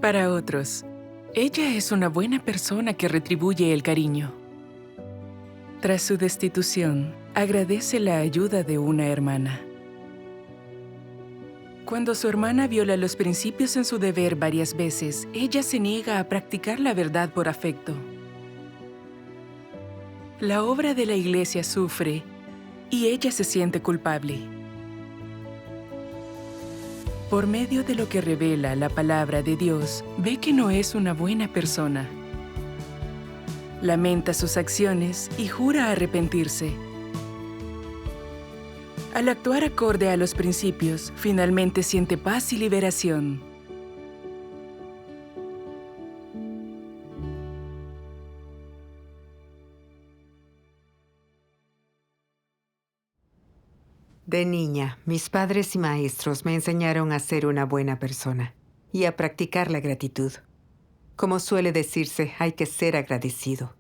Para otros, ella es una buena persona que retribuye el cariño. Tras su destitución, agradece la ayuda de una hermana. Cuando su hermana viola los principios en su deber varias veces, ella se niega a practicar la verdad por afecto. La obra de la iglesia sufre y ella se siente culpable. Por medio de lo que revela la palabra de Dios, ve que no es una buena persona. Lamenta sus acciones y jura arrepentirse. Al actuar acorde a los principios, finalmente siente paz y liberación. De niña, mis padres y maestros me enseñaron a ser una buena persona y a practicar la gratitud. Como suele decirse, hay que ser agradecido.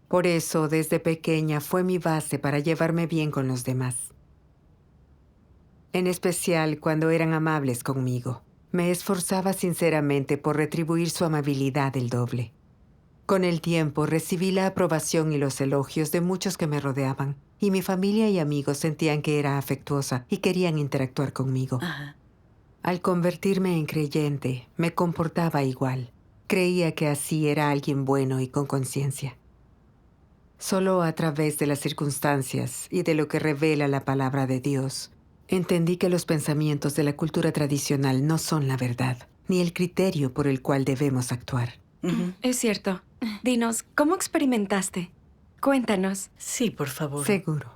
Por eso, desde pequeña fue mi base para llevarme bien con los demás. En especial cuando eran amables conmigo. Me esforzaba sinceramente por retribuir su amabilidad el doble. Con el tiempo recibí la aprobación y los elogios de muchos que me rodeaban, y mi familia y amigos sentían que era afectuosa y querían interactuar conmigo. Ajá. Al convertirme en creyente, me comportaba igual. Creía que así era alguien bueno y con conciencia. Solo a través de las circunstancias y de lo que revela la palabra de Dios, entendí que los pensamientos de la cultura tradicional no son la verdad, ni el criterio por el cual debemos actuar. Es cierto. Dinos, ¿cómo experimentaste? Cuéntanos. Sí, por favor. Seguro.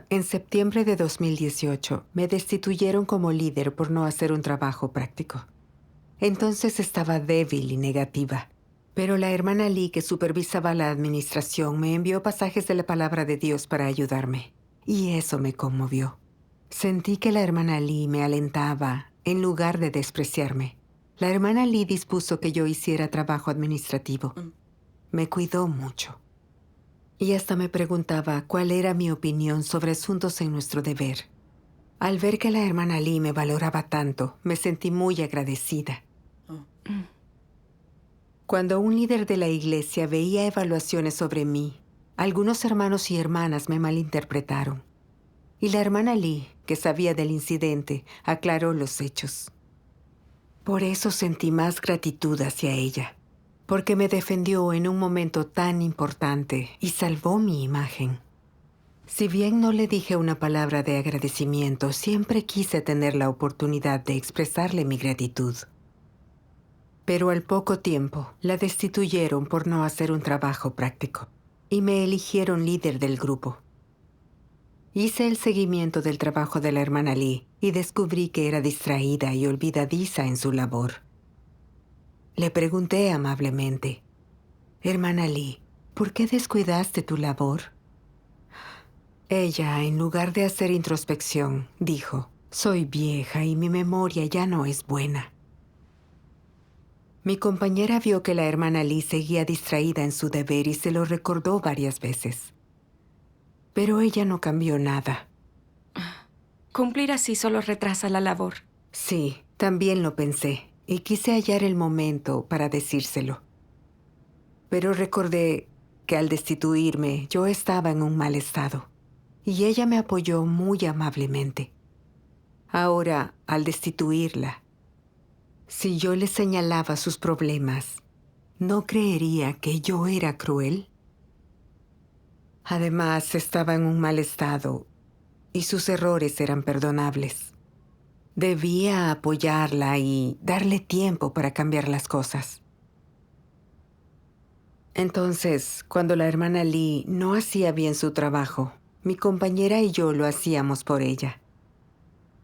En septiembre de 2018, me destituyeron como líder por no hacer un trabajo práctico. Entonces estaba débil y negativa. Pero la hermana Lee, que supervisaba la administración, me envió pasajes de la palabra de Dios para ayudarme. Y eso me conmovió. Sentí que la hermana Lee me alentaba en lugar de despreciarme. La hermana Lee dispuso que yo hiciera trabajo administrativo. Me cuidó mucho. Y hasta me preguntaba cuál era mi opinión sobre asuntos en nuestro deber. Al ver que la hermana Lee me valoraba tanto, me sentí muy agradecida. Cuando un líder de la iglesia veía evaluaciones sobre mí, algunos hermanos y hermanas me malinterpretaron. Y la hermana Lee, que sabía del incidente, aclaró los hechos. Por eso sentí más gratitud hacia ella, porque me defendió en un momento tan importante y salvó mi imagen. Si bien no le dije una palabra de agradecimiento, siempre quise tener la oportunidad de expresarle mi gratitud. Pero al poco tiempo, la destituyeron por no hacer un trabajo práctico y me eligieron líder del grupo. Hice el seguimiento del trabajo de la hermana Lee y descubrí que era distraída y olvidadiza en su labor. Le pregunté amablemente, «Hermana Lee, ¿por qué descuidaste tu labor?» Ella, en lugar de hacer introspección, dijo, «Soy vieja y mi memoria ya no es buena». Mi compañera vio que la hermana Lee seguía distraída en su deber y se lo recordó varias veces. Pero ella no cambió nada. Cumplir así solo retrasa la labor. Sí, también lo pensé y quise hallar el momento para decírselo. Pero recordé que al destituirme yo estaba en un mal estado y ella me apoyó muy amablemente. Ahora, al destituirla, si yo le señalaba sus problemas, ¿no creería que yo era cruel? Además, estaba en un mal estado y sus errores eran perdonables. Debía apoyarla y darle tiempo para cambiar las cosas. Entonces, cuando la hermana Lee no hacía bien su trabajo, mi compañera y yo lo hacíamos por ella.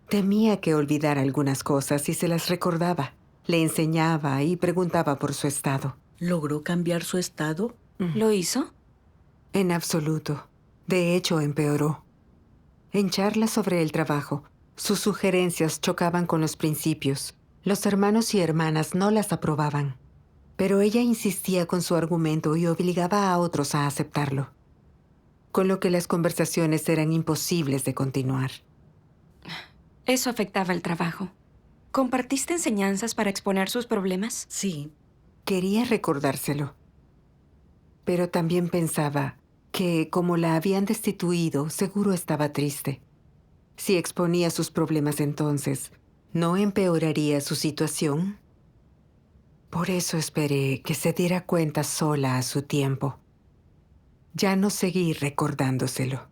Temía que olvidara algunas cosas y se las recordaba. Le enseñaba y preguntaba por su estado. ¿Logró cambiar su estado? ¿Lo hizo? En absoluto. De hecho, empeoró. En charlas sobre el trabajo, sus sugerencias chocaban con los principios. Los hermanos y hermanas no las aprobaban. Pero ella insistía con su argumento y obligaba a otros a aceptarlo. Con lo que las conversaciones eran imposibles de continuar. Eso afectaba el trabajo. ¿Compartiste enseñanzas para exponer sus problemas? Sí. Quería recordárselo. Pero también pensaba que, como la habían destituido, seguro estaba triste. Si exponía sus problemas entonces, ¿no empeoraría su situación? Por eso esperé que se diera cuenta sola a su tiempo. Ya no seguí recordándoselo.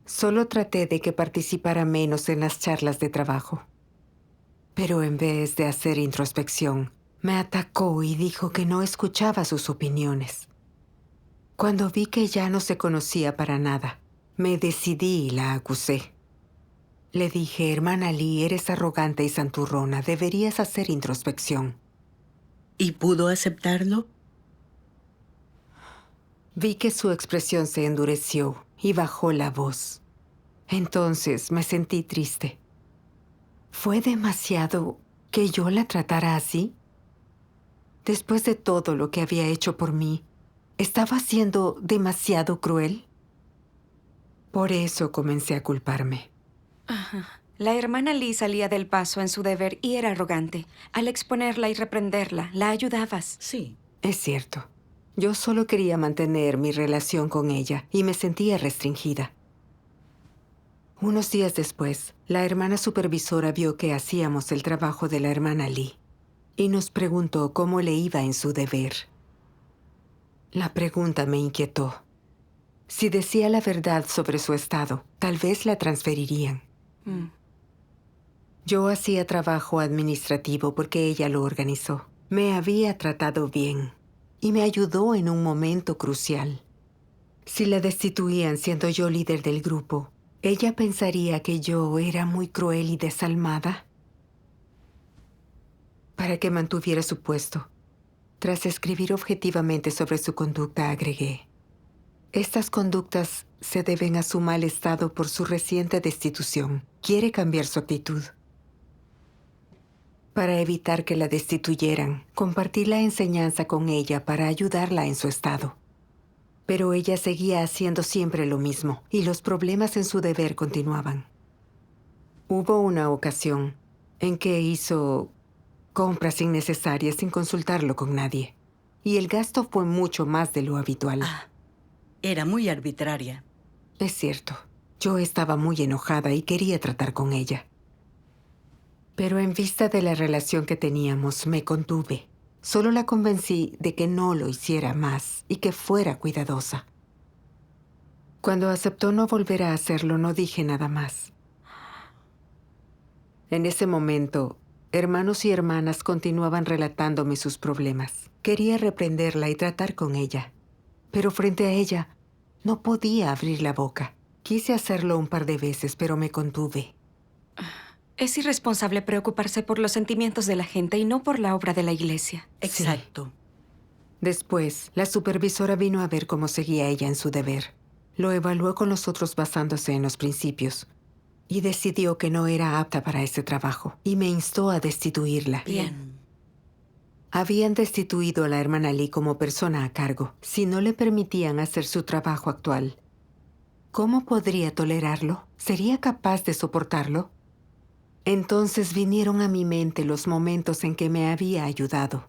Solo traté de que participara menos en las charlas de trabajo. Pero en vez de hacer introspección, me atacó y dijo que no escuchaba sus opiniones. Cuando vi que ya no se conocía para nada, me decidí y la acusé. Le dije, hermana Lee, eres arrogante y santurrona, deberías hacer introspección. ¿Y pudo aceptarlo? Vi que su expresión se endureció y bajó la voz. Entonces me sentí triste. ¿Fue demasiado que yo la tratara así? Después de todo lo que había hecho por mí, ¿estaba siendo demasiado cruel? Por eso comencé a culparme. La hermana Lee salía del paso en su deber y era arrogante. Al exponerla y reprenderla, la ayudabas. Sí. Es cierto. Yo solo quería mantener mi relación con ella y me sentía restringida. Unos días después, la hermana supervisora vio que hacíamos el trabajo de la hermana Lee y nos preguntó cómo le iba en su deber. La pregunta me inquietó. Si decía la verdad sobre su estado, tal vez la transferirían. Yo hacía trabajo administrativo porque ella lo organizó. Me había tratado bien y me ayudó en un momento crucial. Si la destituían siendo yo líder del grupo, ¿ella pensaría que yo era muy cruel y desalmada? Para que mantuviera su puesto, tras escribir objetivamente sobre su conducta, agregué: estas conductas se deben a su mal estado por su reciente destitución. Quiere cambiar su actitud. Para evitar que la destituyeran, compartí la enseñanza con ella para ayudarla en su estado. Pero ella seguía haciendo siempre lo mismo, y los problemas en su deber continuaban. Hubo una ocasión en que hizo compras innecesarias sin consultarlo con nadie, y el gasto fue mucho más de lo habitual. Era muy arbitraria. Es cierto, yo estaba muy enojada y quería tratar con ella. Pero en vista de la relación que teníamos, me contuve. Solo la convencí de que no lo hiciera más y que fuera cuidadosa. Cuando aceptó no volver a hacerlo, no dije nada más. En ese momento, hermanos y hermanas continuaban relatándome sus problemas. Quería reprenderla y tratar con ella, pero frente a ella no podía abrir la boca. Quise hacerlo un par de veces, pero me contuve. Es irresponsable preocuparse por los sentimientos de la gente y no por la obra de la iglesia. Exacto. Después, la supervisora vino a ver cómo seguía ella en su deber. Lo evaluó con los otros basándose en los principios y decidió que no era apta para ese trabajo y me instó a destituirla. Bien. Habían destituido a la hermana Lee como persona a cargo si no le permitían hacer su trabajo actual. ¿Cómo podría tolerarlo? ¿Sería capaz de soportarlo? Entonces vinieron a mi mente los momentos en que me había ayudado.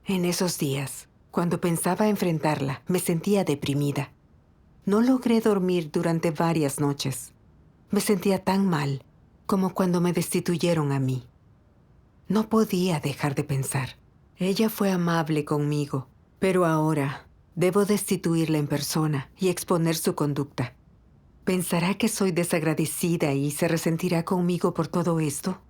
En esos días, cuando pensaba enfrentarla, me sentía deprimida. No logré dormir durante varias noches. Me sentía tan mal como cuando me destituyeron a mí. No podía dejar de pensar. Ella fue amable conmigo, pero ahora debo destituirla en persona y exponer su conducta. ¿Pensará que soy desagradecida y se resentirá conmigo por todo esto?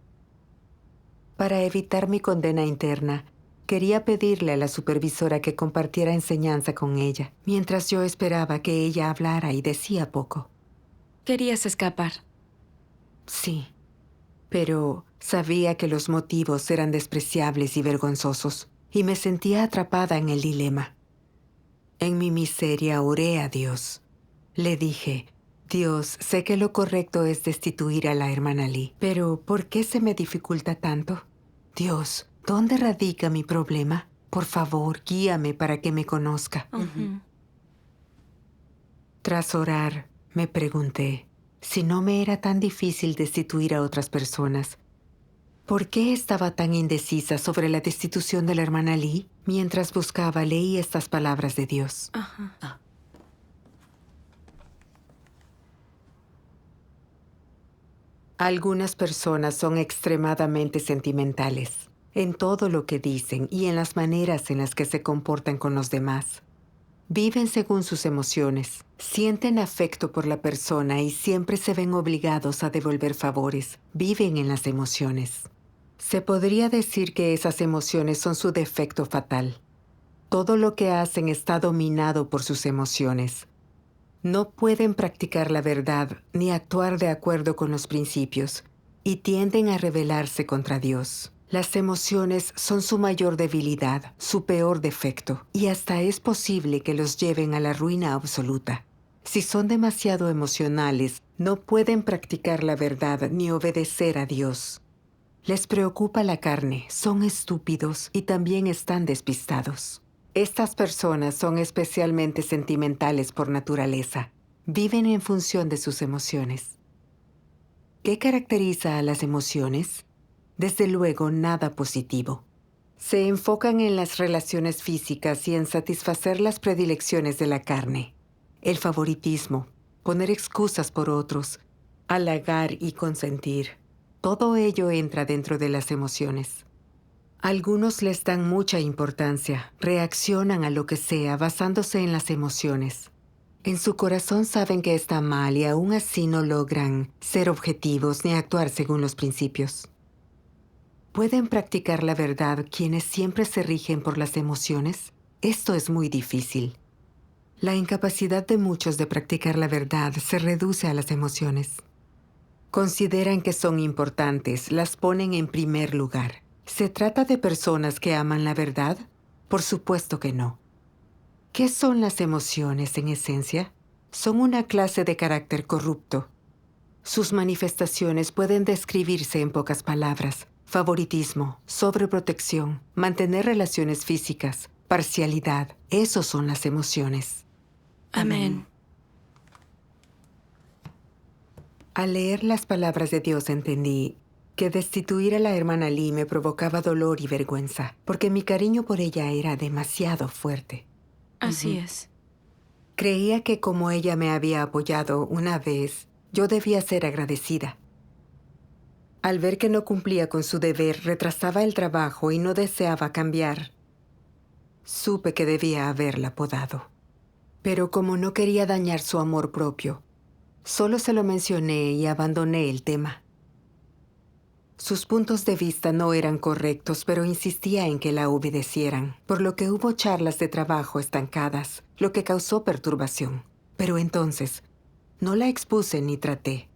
Para evitar mi condena interna, quería pedirle a la supervisora que compartiera enseñanza con ella, mientras yo esperaba que ella hablara y decía poco. Querías escapar. Sí, pero sabía que los motivos eran despreciables y vergonzosos, y me sentía atrapada en el dilema. En mi miseria oré a Dios. Le dije: Dios, sé que lo correcto es destituir a la hermana Lee, pero ¿por qué se me dificulta tanto? Dios, ¿dónde radica mi problema? Por favor, guíame para que me conozca. Tras orar, me pregunté, si no me era tan difícil destituir a otras personas, ¿Por qué estaba tan indecisa sobre la destitución de la hermana Lee? Mientras buscaba, leí estas palabras de Dios. Ajá. Algunas personas son extremadamente sentimentales en todo lo que dicen y en las maneras en las que se comportan con los demás. Viven según sus emociones, sienten afecto por la persona y siempre se ven obligados a devolver favores. Viven en las emociones. Se podría decir que esas emociones son su defecto fatal. Todo lo que hacen está dominado por sus emociones. No pueden practicar la verdad ni actuar de acuerdo con los principios y tienden a rebelarse contra Dios. Las emociones son su mayor debilidad, su peor defecto, y hasta es posible que los lleven a la ruina absoluta. Si son demasiado emocionales, no pueden practicar la verdad ni obedecer a Dios. Les preocupa la carne, son estúpidos y también están despistados. Estas personas son especialmente sentimentales por naturaleza. Viven en función de sus emociones. ¿Qué caracteriza a las emociones? Desde luego, nada positivo. Se enfocan en las relaciones físicas y en satisfacer las predilecciones de la carne. El favoritismo, poner excusas por otros, halagar y consentir. Todo ello entra dentro de las emociones. Algunos les dan mucha importancia, reaccionan a lo que sea basándose en las emociones. En su corazón saben que está mal y aún así no logran ser objetivos ni actuar según los principios. ¿Pueden practicar la verdad quienes siempre se rigen por las emociones? Esto es muy difícil. La incapacidad de muchos de practicar la verdad se reduce a las emociones. Consideran que son importantes, las ponen en primer lugar. ¿Se trata de personas que aman la verdad? Por supuesto que no. ¿Qué son las emociones en esencia? Son una clase de carácter corrupto. Sus manifestaciones pueden describirse en pocas palabras: favoritismo, sobreprotección, mantener relaciones físicas, parcialidad. Esos son las emociones. Amén. Al leer las palabras de Dios entendí que destituir a la hermana Lee me provocaba dolor y vergüenza, porque mi cariño por ella era demasiado fuerte. Así es. Creía que como ella me había apoyado una vez, yo debía ser agradecida. Al ver que no cumplía con su deber, retrasaba el trabajo y no deseaba cambiar, supe que debía haberla podado. Pero como no quería dañar su amor propio, solo se lo mencioné y abandoné el tema. Sus puntos de vista no eran correctos, pero insistía en que la obedecieran, por lo que hubo charlas de trabajo estancadas, lo que causó perturbación. Pero entonces, no la expuse ni traté.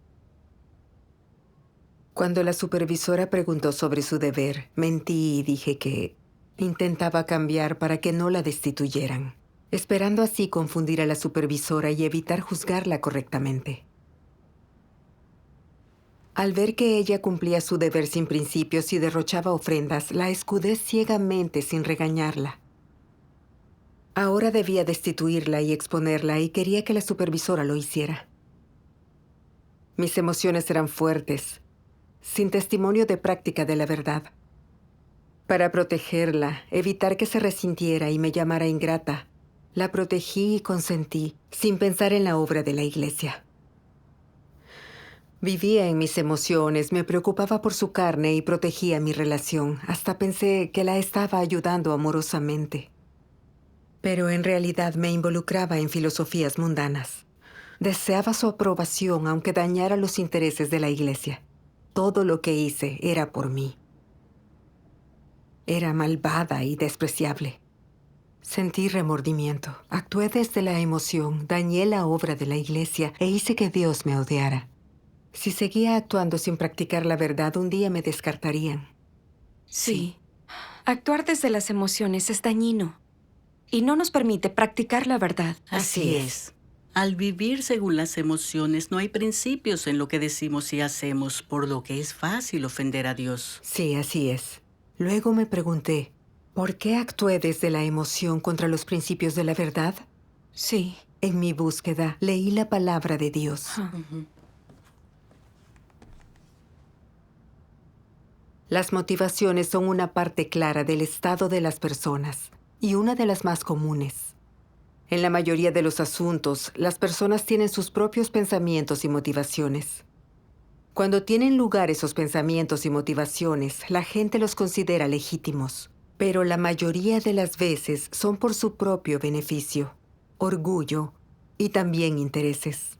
Cuando la supervisora preguntó sobre su deber, mentí y dije que intentaba cambiar para que no la destituyeran, esperando así confundir a la supervisora y evitar juzgarla correctamente. Al ver que ella cumplía su deber sin principios y derrochaba ofrendas, la escudé ciegamente sin regañarla. Ahora debía destituirla y exponerla y quería que la supervisora lo hiciera. Mis emociones eran fuertes, sin testimonio de práctica de la verdad. Para protegerla, evitar que se resintiera y me llamara ingrata, la protegí y consentí, sin pensar en la obra de la iglesia. Vivía en mis emociones, me preocupaba por su carne y protegía mi relación. Hasta pensé que la estaba ayudando amorosamente. Pero en realidad me involucraba en filosofías mundanas. Deseaba su aprobación aunque dañara los intereses de la iglesia. Todo lo que hice era por mí. Era malvada y despreciable. Sentí remordimiento. Actué desde la emoción, dañé la obra de la iglesia e hice que Dios me odiara. Si seguía actuando sin practicar la verdad, un día me descartarían. Sí. Actuar desde las emociones es dañino y no nos permite practicar la verdad. Así es. Al vivir según las emociones, no hay principios en lo que decimos y hacemos, por lo que es fácil ofender a Dios. Sí, así es. Luego me pregunté, ¿por qué actué desde la emoción contra los principios de la verdad? Sí. En mi búsqueda, leí la palabra de Dios. Las motivaciones son una parte clara del estado de las personas y una de las más comunes. En la mayoría de los asuntos, las personas tienen sus propios pensamientos y motivaciones. Cuando tienen lugar esos pensamientos y motivaciones, la gente los considera legítimos, pero la mayoría de las veces son por su propio beneficio, orgullo y también intereses.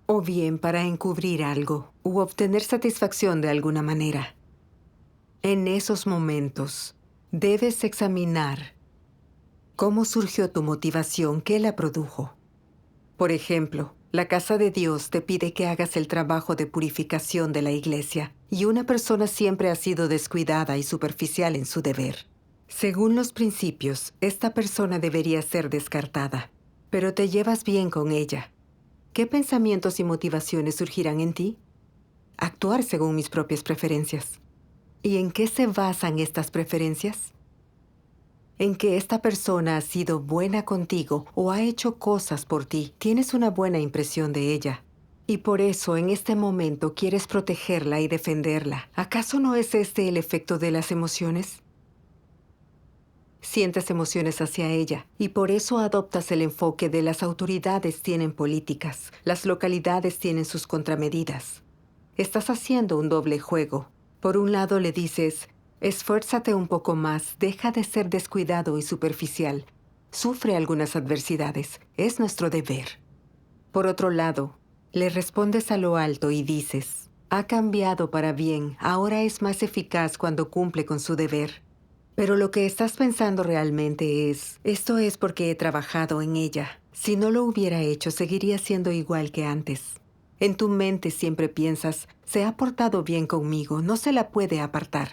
O bien para encubrir algo u obtener satisfacción de alguna manera. En esos momentos, debes examinar cómo surgió tu motivación, qué la produjo. Por ejemplo, la casa de Dios te pide que hagas el trabajo de purificación de la iglesia, y una persona siempre ha sido descuidada y superficial en su deber. Según los principios, esta persona debería ser descartada, pero te llevas bien con ella. ¿Qué pensamientos y motivaciones surgirán en ti? Actuar según mis propias preferencias. ¿Y en qué se basan estas preferencias? En que esta persona ha sido buena contigo o ha hecho cosas por ti. Tienes una buena impresión de ella. Y por eso en este momento quieres protegerla y defenderla. ¿Acaso no es este el efecto de las emociones? Sientes emociones hacia ella y por eso adoptas el enfoque de las autoridades tienen políticas, las localidades tienen sus contramedidas. Estás haciendo un doble juego. Por un lado le dices, esfuérzate un poco más, deja de ser descuidado y superficial. Sufre algunas adversidades, es nuestro deber. Por otro lado, le respondes a lo alto y dices, ha cambiado para bien, ahora es más eficaz cuando cumple con su deber. Pero lo que estás pensando realmente es, esto es porque he trabajado en ella. Si no lo hubiera hecho, seguiría siendo igual que antes. En tu mente siempre piensas, se ha portado bien conmigo, no se la puede apartar.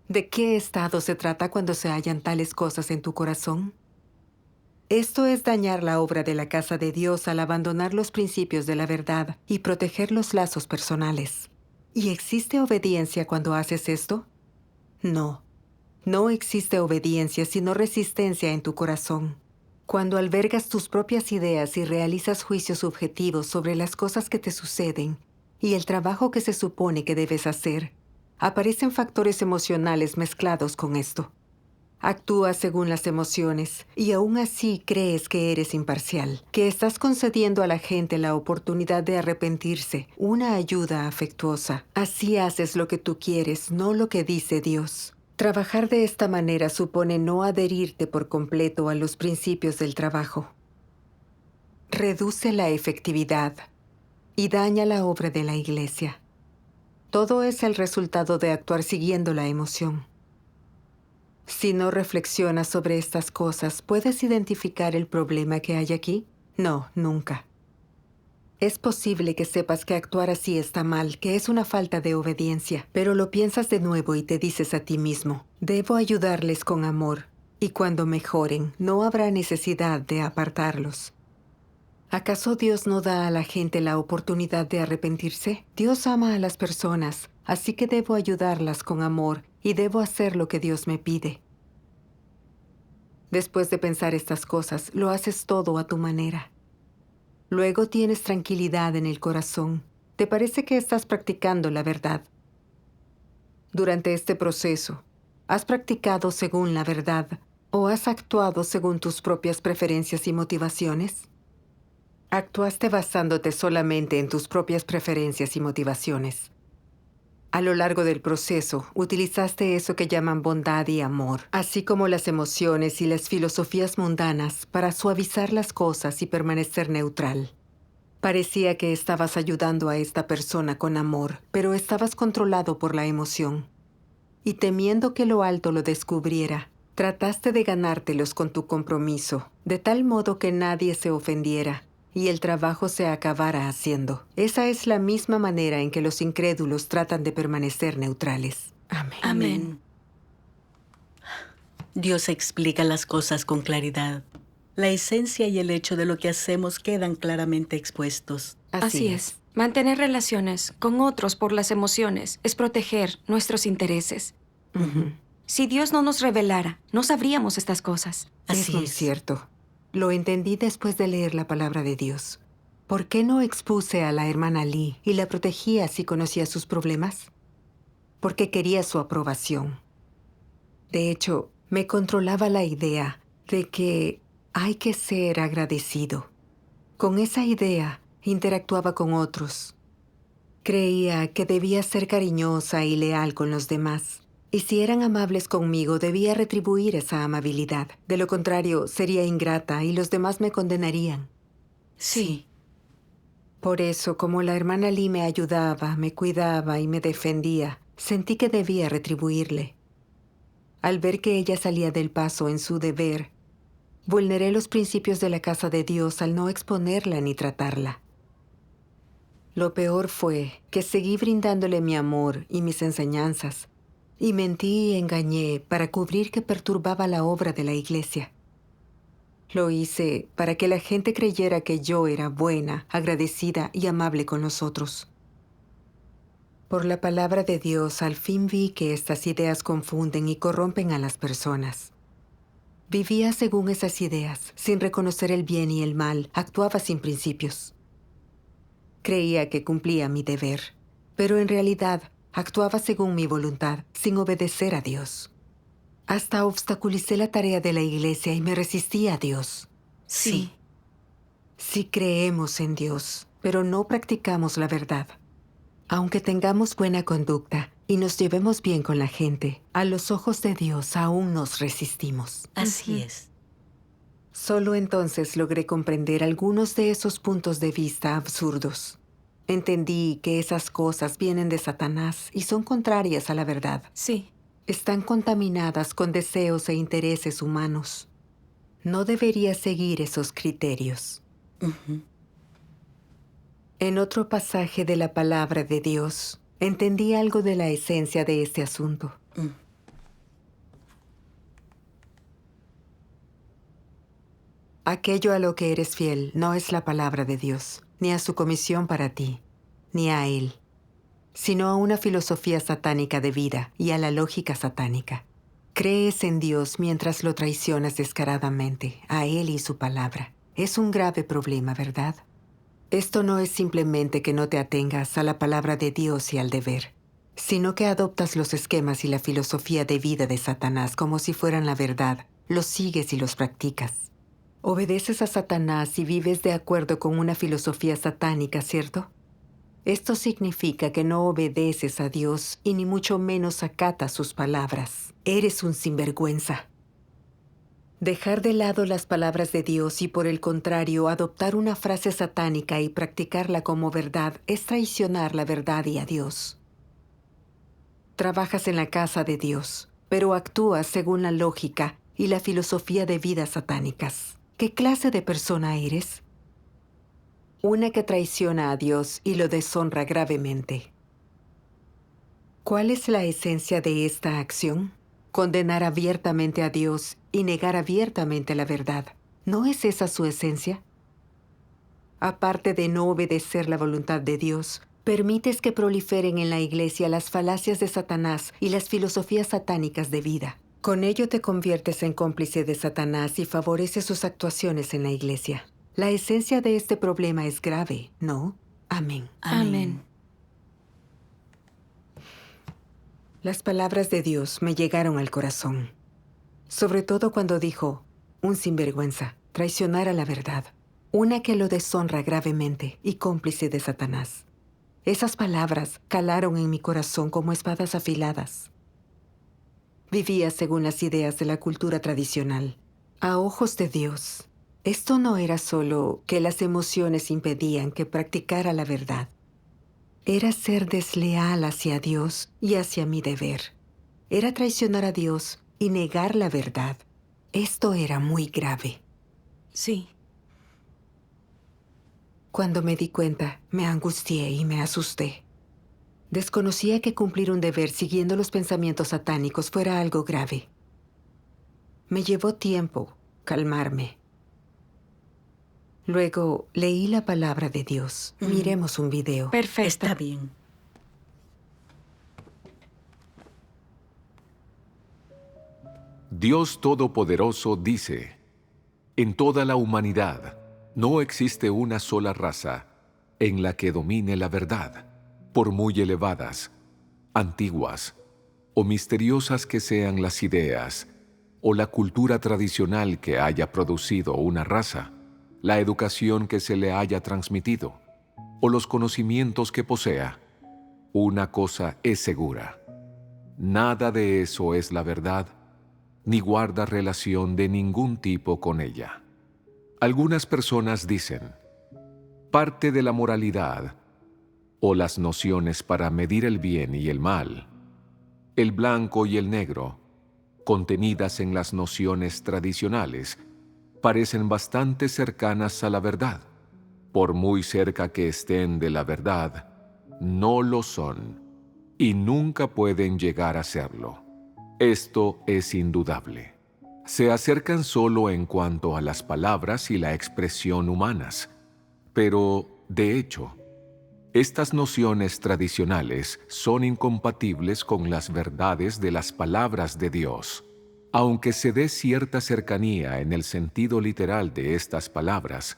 ¿De qué estado se trata cuando se hallan tales cosas en tu corazón? Esto es dañar la obra de la casa de Dios al abandonar los principios de la verdad y proteger los lazos personales. ¿Y existe obediencia cuando haces esto? No. No existe obediencia sino resistencia en tu corazón. Cuando albergas tus propias ideas y realizas juicios subjetivos sobre las cosas que te suceden y el trabajo que se supone que debes hacer, aparecen factores emocionales mezclados con esto. Actúas según las emociones y aún así crees que eres imparcial, que estás concediendo a la gente la oportunidad de arrepentirse, una ayuda afectuosa. Así haces lo que tú quieres, no lo que dice Dios. Trabajar de esta manera supone no adherirte por completo a los principios del trabajo. Reduce la efectividad y daña la obra de la iglesia. Todo es el resultado de actuar siguiendo la emoción. Si no reflexionas sobre estas cosas, ¿puedes identificar el problema que hay aquí? No, nunca. Es posible que sepas que actuar así está mal, que es una falta de obediencia, pero lo piensas de nuevo y te dices a ti mismo, debo ayudarles con amor, y cuando mejoren, no habrá necesidad de apartarlos. ¿Acaso Dios no da a la gente la oportunidad de arrepentirse? Dios ama a las personas, así que debo ayudarlas con amor y debo hacer lo que Dios me pide. Después de pensar estas cosas, lo haces todo a tu manera. Luego tienes tranquilidad en el corazón. Te parece que estás practicando la verdad. Durante este proceso, ¿has practicado según la verdad o has actuado según tus propias preferencias y motivaciones? Actuaste basándote solamente en tus propias preferencias y motivaciones. A lo largo del proceso, utilizaste eso que llaman bondad y amor, así como las emociones y las filosofías mundanas para suavizar las cosas y permanecer neutral. Parecía que estabas ayudando a esta persona con amor, pero estabas controlado por la emoción. Y temiendo que lo alto lo descubriera, trataste de ganártelos con tu compromiso, de tal modo que nadie se ofendiera y el trabajo se acabara haciendo. Esa es la misma manera en que los incrédulos tratan de permanecer neutrales. Amén. Amén. Dios explica las cosas con claridad. La esencia y el hecho de lo que hacemos quedan claramente expuestos. Así es. Mantener relaciones con otros por las emociones es proteger nuestros intereses. Si Dios no nos revelara, no sabríamos estas cosas. Es muy cierto. Lo entendí después de leer la palabra de Dios. ¿Por qué no expuse a la hermana Lee y la protegía si conocía sus problemas? porque quería su aprobación. De hecho, me controlaba la idea de que hay que ser agradecido. Con esa idea, interactuaba con otros. Creía que debía ser cariñosa y leal con los demás. Y si eran amables conmigo, debía retribuir esa amabilidad. De lo contrario, sería ingrata y los demás me condenarían. Sí. Por eso, como la hermana Lee me ayudaba, me cuidaba y me defendía, sentí que debía retribuirle. Al ver que ella salía del paso en su deber, vulneré los principios de la casa de Dios al no exponerla ni tratarla. Lo peor fue que seguí brindándole mi amor y mis enseñanzas, y mentí y engañé para cubrir que perturbaba la obra de la iglesia. Lo hice para que la gente creyera que yo era buena, agradecida y amable con los otros. Por la palabra de Dios, al fin vi que estas ideas confunden y corrompen a las personas. Vivía según esas ideas, sin reconocer el bien y el mal, actuaba sin principios. Creía que cumplía mi deber, pero en realidad actuaba según mi voluntad, sin obedecer a Dios. Hasta obstaculicé la tarea de la iglesia y me resistí a Dios. Sí. Sí creemos en Dios, pero no practicamos la verdad. Aunque tengamos buena conducta y nos llevemos bien con la gente, a los ojos de Dios aún nos resistimos. Así es. Solo entonces logré comprender algunos de esos puntos de vista absurdos. Entendí que esas cosas vienen de Satanás y son contrarias a la verdad. Sí. Están contaminadas con deseos e intereses humanos. No debería seguir esos criterios. En otro pasaje de la palabra de Dios, entendí algo de la esencia de este asunto. Aquello a lo que eres fiel no es la palabra de Dios, ni a su comisión para ti, ni a Él, sino a una filosofía satánica de vida y a la lógica satánica. Crees en Dios mientras lo traicionas descaradamente, a Él y su palabra. Es un grave problema, ¿verdad? Esto no es simplemente que no te atengas a la palabra de Dios y al deber, sino que adoptas los esquemas y la filosofía de vida de Satanás como si fueran la verdad, los sigues y los practicas. Obedeces a Satanás y vives de acuerdo con una filosofía satánica, ¿cierto? Esto significa que no obedeces a Dios y ni mucho menos acatas sus palabras. Eres un sinvergüenza. Dejar de lado las palabras de Dios y por el contrario adoptar una frase satánica y practicarla como verdad es traicionar la verdad y a Dios. Trabajas en la casa de Dios, pero actúas según la lógica y la filosofía de vida satánicas. ¿Qué clase de persona eres? Una que traiciona a Dios y lo deshonra gravemente. ¿Cuál es la esencia de esta acción? Condenar abiertamente a Dios y negar abiertamente la verdad. ¿No es esa su esencia? Aparte de no obedecer la voluntad de Dios, permites que proliferen en la iglesia las falacias de Satanás y las filosofías satánicas de vida. Con ello te conviertes en cómplice de Satanás y favoreces sus actuaciones en la iglesia. La esencia de este problema es grave, ¿no? Amén. Amén. Las palabras de Dios me llegaron al corazón. Sobre todo cuando dijo, un sinvergüenza, traicionar a la verdad. Una que lo deshonra gravemente y cómplice de Satanás. Esas palabras calaron en mi corazón como espadas afiladas. Vivía según las ideas de la cultura tradicional. A ojos de Dios, esto no era solo que las emociones impedían que practicara la verdad. Era ser desleal hacia Dios y hacia mi deber. Era traicionar a Dios y negar la verdad. Esto era muy grave. Sí. Cuando me di cuenta, me angustié y me asusté. Desconocía que cumplir un deber siguiendo los pensamientos satánicos fuera algo grave. Me llevó tiempo calmarme. Luego leí la palabra de Dios. Miremos un video. Perfecto. Está bien. Dios Todopoderoso dice, en toda la humanidad no existe una sola raza en la que domine la verdad, por muy elevadas antiguas o misteriosas que sean las ideas o la cultura tradicional que haya producido una raza, la educación que se le haya transmitido o los conocimientos que posea, una cosa es segura: nada de eso es la verdad, ni guarda relación de ningún tipo con ella. Algunas personas dicen, parte de la moralidad o las nociones para medir el bien y el mal, el blanco y el negro, contenidas en las nociones tradicionales, parecen bastante cercanas a la verdad. Por muy cerca que estén de la verdad, no lo son y nunca pueden llegar a serlo. Esto es indudable. Se acercan solo en cuanto a las palabras y la expresión humanas, pero, de hecho, estas nociones tradicionales son incompatibles con las verdades de las palabras de Dios. Aunque se dé cierta cercanía en el sentido literal de estas palabras,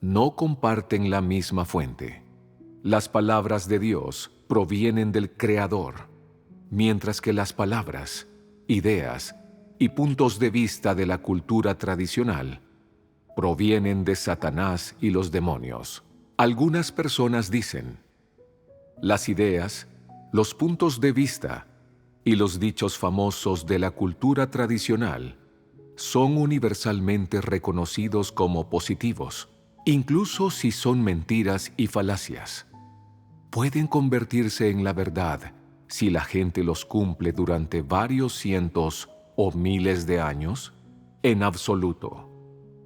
no comparten la misma fuente. Las palabras de Dios provienen del Creador, mientras que las palabras, ideas y puntos de vista de la cultura tradicional provienen de Satanás y los demonios. Algunas personas dicen, las ideas, los puntos de vista y los dichos famosos de la cultura tradicional son universalmente reconocidos como positivos, incluso si son mentiras y falacias. Pueden convertirse en la verdad si la gente los cumple durante varios cientos o miles de años. En absoluto,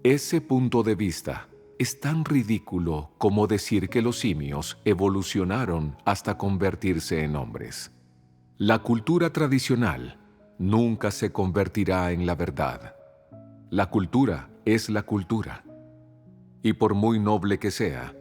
ese punto de vista es tan ridículo como decir que los simios evolucionaron hasta convertirse en hombres. La cultura tradicional nunca se convertirá en la verdad. La cultura es la cultura. Y por muy noble que sea,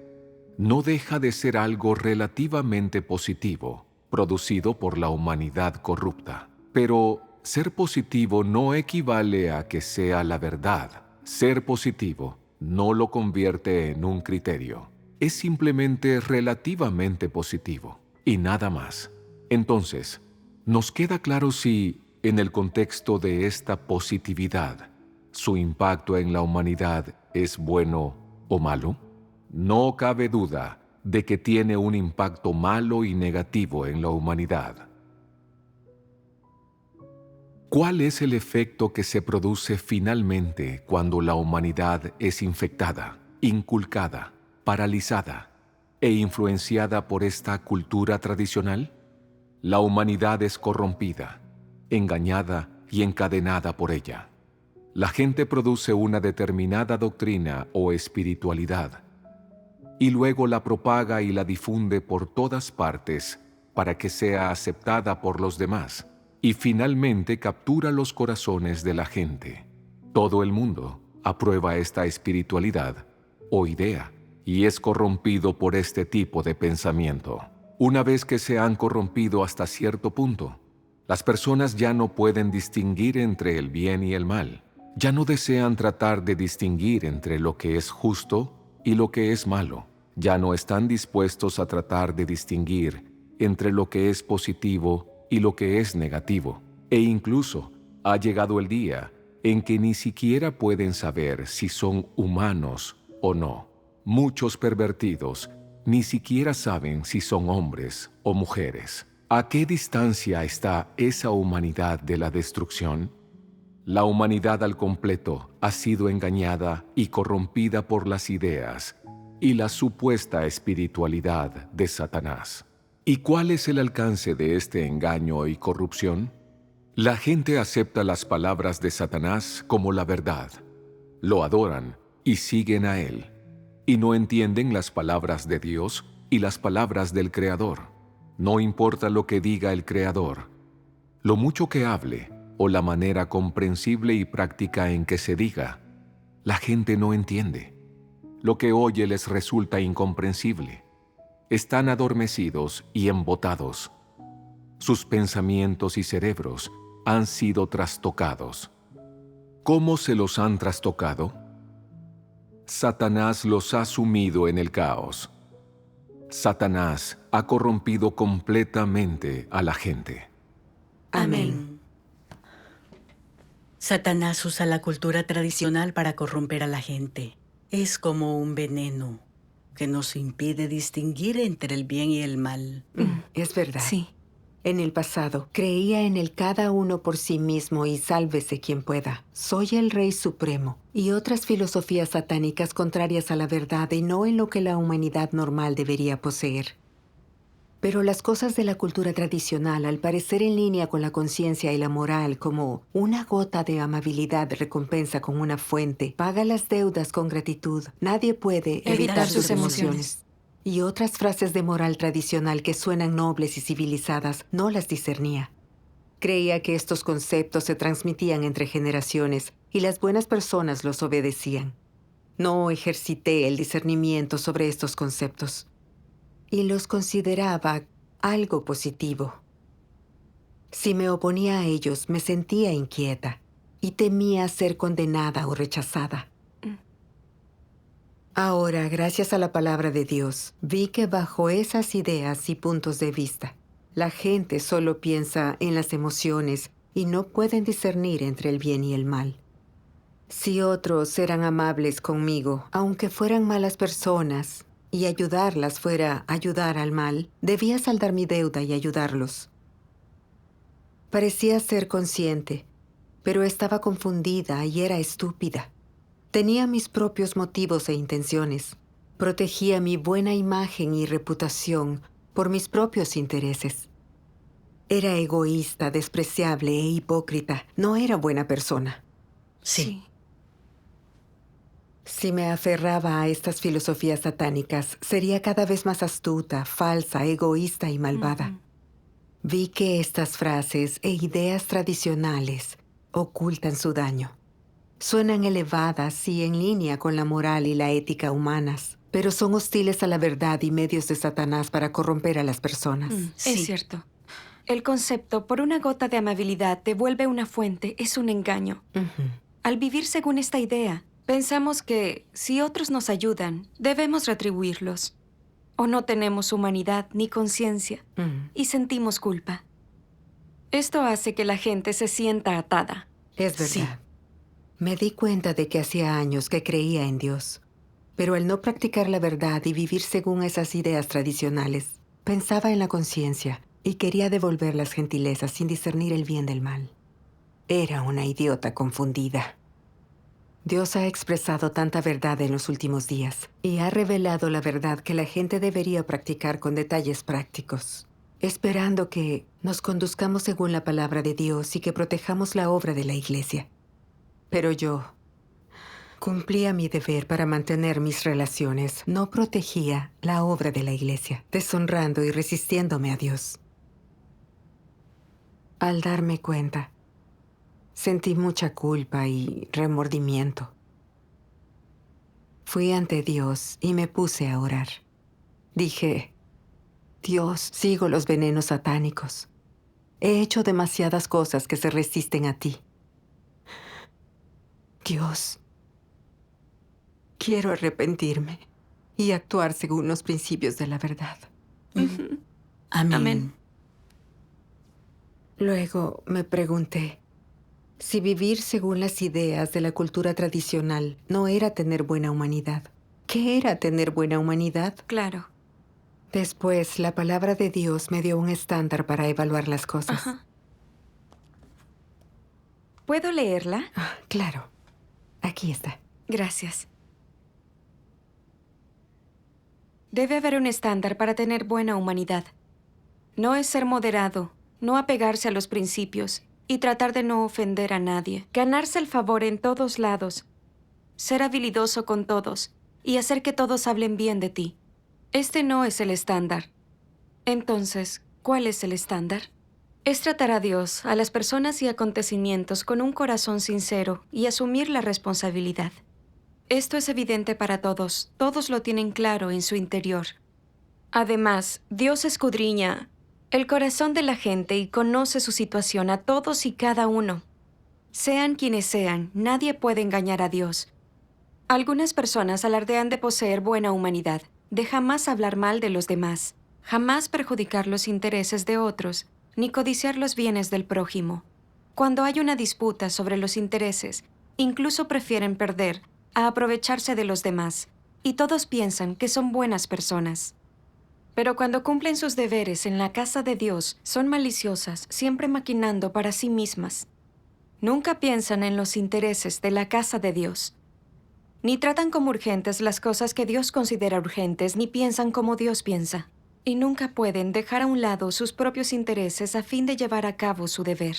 no deja de ser algo relativamente positivo, producido por la humanidad corrupta. Pero ser positivo no equivale a que sea la verdad. Ser positivo no lo convierte en un criterio. Es simplemente relativamente positivo, y nada más. Entonces, nos queda claro si, en el contexto de esta positividad, su impacto en la humanidad es bueno o malo. No cabe duda de que tiene un impacto malo y negativo en la humanidad. ¿Cuál es el efecto que se produce finalmente cuando la humanidad es infectada, inculcada, paralizada e influenciada por esta cultura tradicional? La humanidad es corrompida, engañada y encadenada por ella. La gente produce una determinada doctrina o espiritualidad y luego la propaga y la difunde por todas partes para que sea aceptada por los demás. Y finalmente captura los corazones de la gente. Todo el mundo aprueba esta espiritualidad o idea y es corrompido por este tipo de pensamiento. Una vez que se han corrompido hasta cierto punto, las personas ya no pueden distinguir entre el bien y el mal. Ya no desean tratar de distinguir entre lo que es justo y lo que es malo. Ya no están dispuestos a tratar de distinguir entre lo que es positivo y lo que es negativo, e incluso ha llegado el día en que ni siquiera pueden saber si son humanos o no. Muchos pervertidos ni siquiera saben si son hombres o mujeres. ¿A qué distancia está esa humanidad de la destrucción? La humanidad al completo ha sido engañada y corrompida por las ideas y la supuesta espiritualidad de Satanás. ¿Y cuál es el alcance de este engaño y corrupción? La gente acepta las palabras de Satanás como la verdad, lo adoran y siguen a él, y no entienden las palabras de Dios y las palabras del Creador. No importa lo que diga el Creador, lo mucho que hable o la manera comprensible y práctica en que se diga, la gente no entiende. Lo que oye les resulta incomprensible. Están adormecidos y embotados. Sus pensamientos y cerebros han sido trastocados. ¿Cómo se los han trastocado? Satanás los ha sumido en el caos. Satanás ha corrompido completamente a la gente. Amén. Satanás usa la cultura tradicional para corromper a la gente. Es como un veneno que nos impide distinguir entre el bien y el mal. Es verdad. Sí. En el pasado, creía en el cada uno por sí mismo y sálvese quien pueda. Soy el Rey Supremo. Y otras filosofías satánicas contrarias a la verdad y no en lo que la humanidad normal debería poseer. Pero las cosas de la cultura tradicional, al parecer en línea con la conciencia y la moral, como una gota de amabilidad recompensa con una fuente, paga las deudas con gratitud, nadie puede Evitar sus emociones. Y otras frases de moral tradicional que suenan nobles y civilizadas, no las discernía. Creía que estos conceptos se transmitían entre generaciones y las buenas personas los obedecían. No ejercité el discernimiento sobre estos conceptos y los consideraba algo positivo. Si me oponía a ellos, me sentía inquieta y temía ser condenada o rechazada. Ahora, gracias a la palabra de Dios, vi que bajo esas ideas y puntos de vista, la gente solo piensa en las emociones y no pueden discernir entre el bien y el mal. Si otros eran amables conmigo, aunque fueran malas personas, y ayudarlas fuera ayudar al mal, debía saldar mi deuda y ayudarlos. Parecía ser consciente, pero estaba confundida y era estúpida. Tenía mis propios motivos e intenciones. Protegía mi buena imagen y reputación por mis propios intereses. Era egoísta, despreciable e hipócrita. No era buena persona. Sí. Si me aferraba a estas filosofías satánicas, sería cada vez más astuta, falsa, egoísta y malvada. Vi que estas frases e ideas tradicionales ocultan su daño. Suenan elevadas y en línea con la moral y la ética humanas, pero son hostiles a la verdad y medios de Satanás para corromper a las personas. Sí. Es cierto. El concepto por una gota de amabilidad te vuelve una fuente es un engaño. Al vivir según esta idea, pensamos que si otros nos ayudan, debemos retribuirlos. O no tenemos humanidad ni conciencia y sentimos culpa. Esto hace que la gente se sienta atada. Es verdad. Sí. Me di cuenta de que hacía años que creía en Dios, pero al no practicar la verdad y vivir según esas ideas tradicionales, pensaba en la conciencia y quería devolver las gentilezas sin discernir el bien del mal. Era una idiota confundida. Dios ha expresado tanta verdad en los últimos días y ha revelado la verdad que la gente debería practicar con detalles prácticos, esperando que nos conduzcamos según la palabra de Dios y que protejamos la obra de la Iglesia. Pero yo cumplía mi deber para mantener mis relaciones. No protegía la obra de la Iglesia, deshonrando y resistiéndome a Dios. Al darme cuenta, sentí mucha culpa y remordimiento. Fui ante Dios y me puse a orar. Dije, Dios, sigo los venenos satánicos. He hecho demasiadas cosas que se resisten a ti. Dios, quiero arrepentirme y actuar según los principios de la verdad. Amén. Amén. Luego me pregunté si vivir según las ideas de la cultura tradicional no era tener buena humanidad. ¿Qué era tener buena humanidad? Claro. Después, la palabra de Dios me dio un estándar para evaluar las cosas. ¿Puedo leerla? Claro. Aquí está. Gracias. Debe haber un estándar para tener buena humanidad. No es ser moderado, no apegarse a los principios y tratar de no ofender a nadie. Ganarse el favor en todos lados, ser habilidoso con todos y hacer que todos hablen bien de ti. Este no es el estándar. Entonces, ¿cuál es el estándar? Es tratar a Dios, a las personas y acontecimientos con un corazón sincero y asumir la responsabilidad. Esto es evidente para todos. Todos lo tienen claro en su interior. Además, Dios escudriña el corazón de la gente y conoce su situación a todos y cada uno. Sean quienes sean, nadie puede engañar a Dios. Algunas personas alardean de poseer buena humanidad, de jamás hablar mal de los demás, jamás perjudicar los intereses de otros, ni codiciar los bienes del prójimo. Cuando hay una disputa sobre los intereses, incluso prefieren perder a aprovecharse de los demás, y todos piensan que son buenas personas. Pero cuando cumplen sus deberes en la casa de Dios, son maliciosas, siempre maquinando para sí mismas. Nunca piensan en los intereses de la casa de Dios. Ni tratan como urgentes las cosas que Dios considera urgentes, ni piensan como Dios piensa. Y nunca pueden dejar a un lado sus propios intereses a fin de llevar a cabo su deber.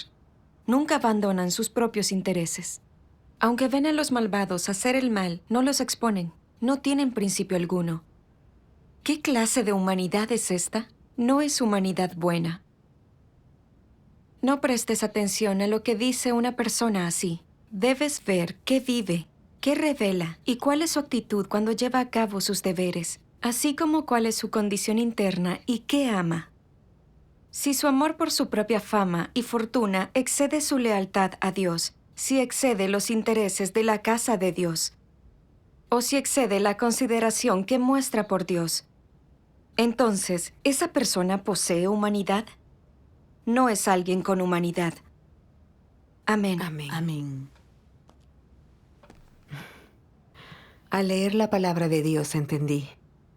Nunca abandonan sus propios intereses. Aunque ven a los malvados hacer el mal, no los exponen. No tienen principio alguno. ¿Qué clase de humanidad es esta? No es humanidad buena. No prestes atención a lo que dice una persona así. Debes ver qué vive, qué revela y cuál es su actitud cuando lleva a cabo sus deberes, así como cuál es su condición interna y qué ama. Si su amor por su propia fama y fortuna excede su lealtad a Dios, si excede los intereses de la casa de Dios, o si excede la consideración que muestra por Dios, entonces, ¿esa persona posee humanidad? No es alguien con humanidad. Amén. Amén. Amén. Al leer la palabra de Dios entendí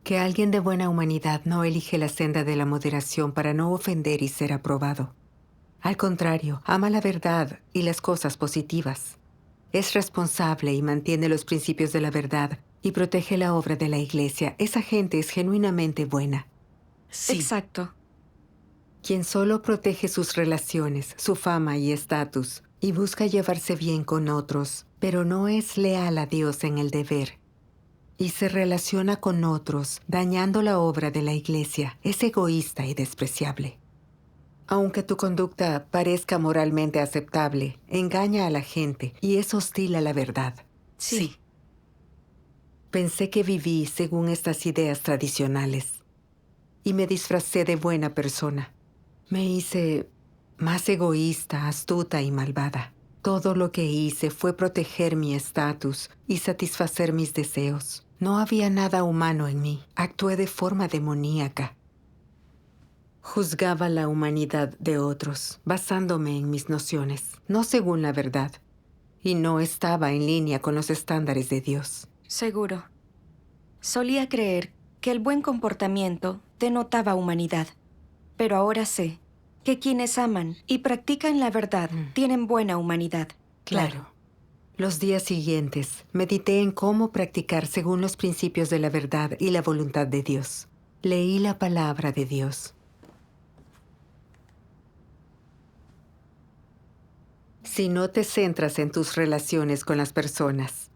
que alguien de buena humanidad no elige la senda de la moderación para no ofender y ser aprobado. Al contrario, ama la verdad y las cosas positivas. Es responsable y mantiene los principios de la verdad y protege la obra de la Iglesia. Esa gente es genuinamente buena. Sí. Exacto. Quien solo protege sus relaciones, su fama y estatus, y busca llevarse bien con otros, pero no es leal a Dios en el deber, y se relaciona con otros, dañando la obra de la Iglesia, es egoísta y despreciable. Aunque tu conducta parezca moralmente aceptable, engaña a la gente y es hostil a la verdad. Sí. Pensé que viví según estas ideas tradicionales y me disfracé de buena persona. Me hice más egoísta, astuta y malvada. Todo lo que hice fue proteger mi estatus y satisfacer mis deseos. No había nada humano en mí. Actué de forma demoníaca. Juzgaba la humanidad de otros, basándome en mis nociones, no según la verdad, y no estaba en línea con los estándares de Dios. Seguro. Solía creer que el buen comportamiento denotaba humanidad, pero ahora sé que quienes aman y practican la verdad tienen buena humanidad. Claro. Los días siguientes, medité en cómo practicar según los principios de la verdad y la voluntad de Dios. Leí la palabra de Dios. Si no te centras en tus relaciones con las personas,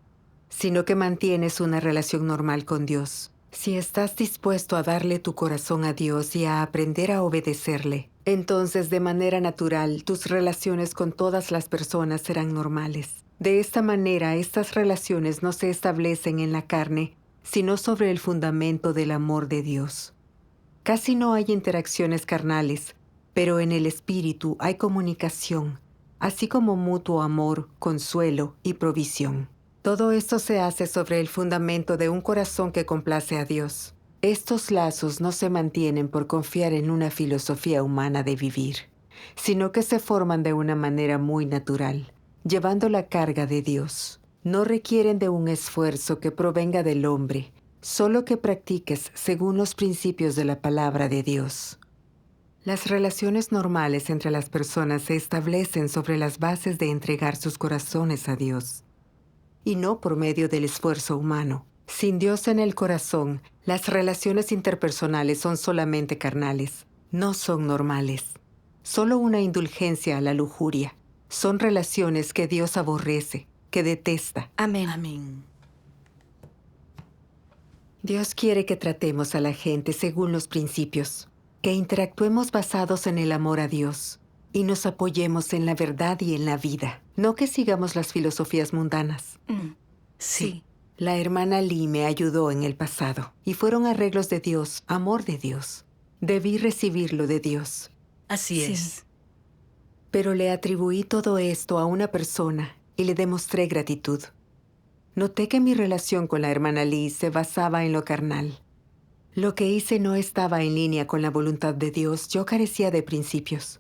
sino que mantienes una relación normal con Dios, si estás dispuesto a darle tu corazón a Dios y a aprender a obedecerle, entonces de manera natural tus relaciones con todas las personas serán normales. De esta manera, estas relaciones no se establecen en la carne, sino sobre el fundamento del amor de Dios. Casi no hay interacciones carnales, pero en el espíritu hay comunicación, así como mutuo amor, consuelo y provisión. Todo esto se hace sobre el fundamento de un corazón que complace a Dios. Estos lazos no se mantienen por confiar en una filosofía humana de vivir, sino que se forman de una manera muy natural, llevando la carga de Dios. No requieren de un esfuerzo que provenga del hombre, solo que practiques según los principios de la palabra de Dios. Las relaciones normales entre las personas se establecen sobre las bases de entregar sus corazones a Dios, y no por medio del esfuerzo humano. Sin Dios en el corazón, las relaciones interpersonales son solamente carnales, no son normales. Solo una indulgencia a la lujuria. Son relaciones que Dios aborrece, que detesta. Amén. Amén. Dios quiere que tratemos a la gente según los principios, que interactuemos basados en el amor a Dios y nos apoyemos en la verdad y en la vida, no que sigamos las filosofías mundanas. Sí. La hermana Lee me ayudó en el pasado y fueron arreglos de Dios, amor de Dios. Debí recibirlo de Dios. Así Sí. es. Pero le atribuí todo esto a una persona y le demostré gratitud. Noté que mi relación con la hermana Lee se basaba en lo carnal. Lo que hice no estaba en línea con la voluntad de Dios. Yo carecía de principios.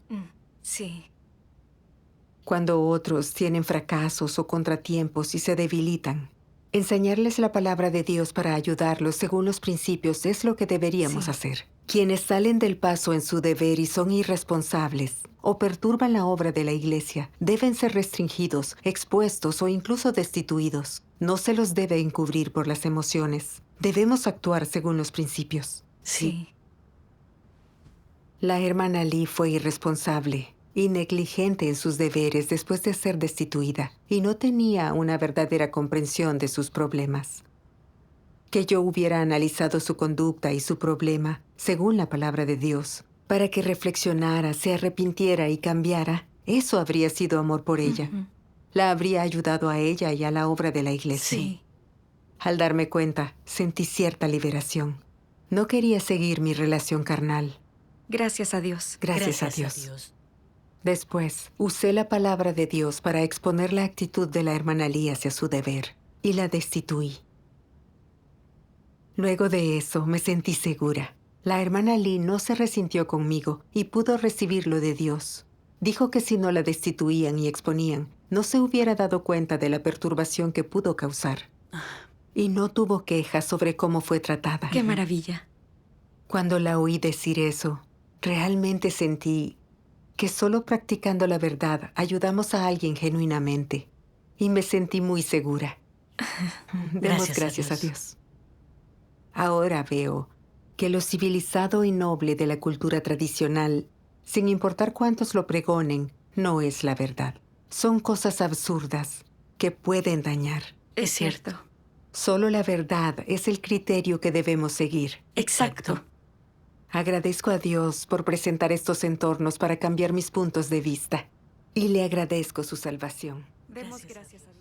Sí. Cuando otros tienen fracasos o contratiempos y se debilitan, enseñarles la palabra de Dios para ayudarlos según los principios es lo que deberíamos Sí. hacer. Quienes salen del paso en su deber y son irresponsables o perturban la obra de la iglesia deben ser restringidos, expuestos o incluso destituidos. No se los debe encubrir por las emociones. Debemos actuar según los principios. Sí. La hermana Lee fue irresponsable y negligente en sus deberes después de ser destituida y no tenía una verdadera comprensión de sus problemas. Que yo hubiera analizado su conducta y su problema según la palabra de Dios, para que reflexionara, se arrepintiera y cambiara, eso habría sido amor por ella. La habría ayudado a ella y a la obra de la iglesia. Sí. Al darme cuenta, sentí cierta liberación. No quería seguir mi relación carnal. Gracias a Dios. Gracias a Dios. Después, usé la palabra de Dios para exponer la actitud de la hermana Lee hacia su deber, y la destituí. Luego de eso, me sentí segura. La hermana Lee no se resintió conmigo y pudo recibir lo de Dios. Dijo que si no la destituían y exponían, no se hubiera dado cuenta de la perturbación que pudo causar. Y no tuvo quejas sobre cómo fue tratada. Qué maravilla. Cuando la oí decir eso, realmente sentí que solo practicando la verdad ayudamos a alguien genuinamente. Y me sentí muy segura. Demos gracias a Dios. Ahora veo que lo civilizado y noble de la cultura tradicional, sin importar cuántos lo pregonen, no es la verdad. Son cosas absurdas que pueden dañar. Es cierto. Solo la verdad es el criterio que debemos seguir. Exacto. Agradezco a Dios por presentar estos entornos para cambiar mis puntos de vista. Y le agradezco su salvación. Demos gracias a Dios.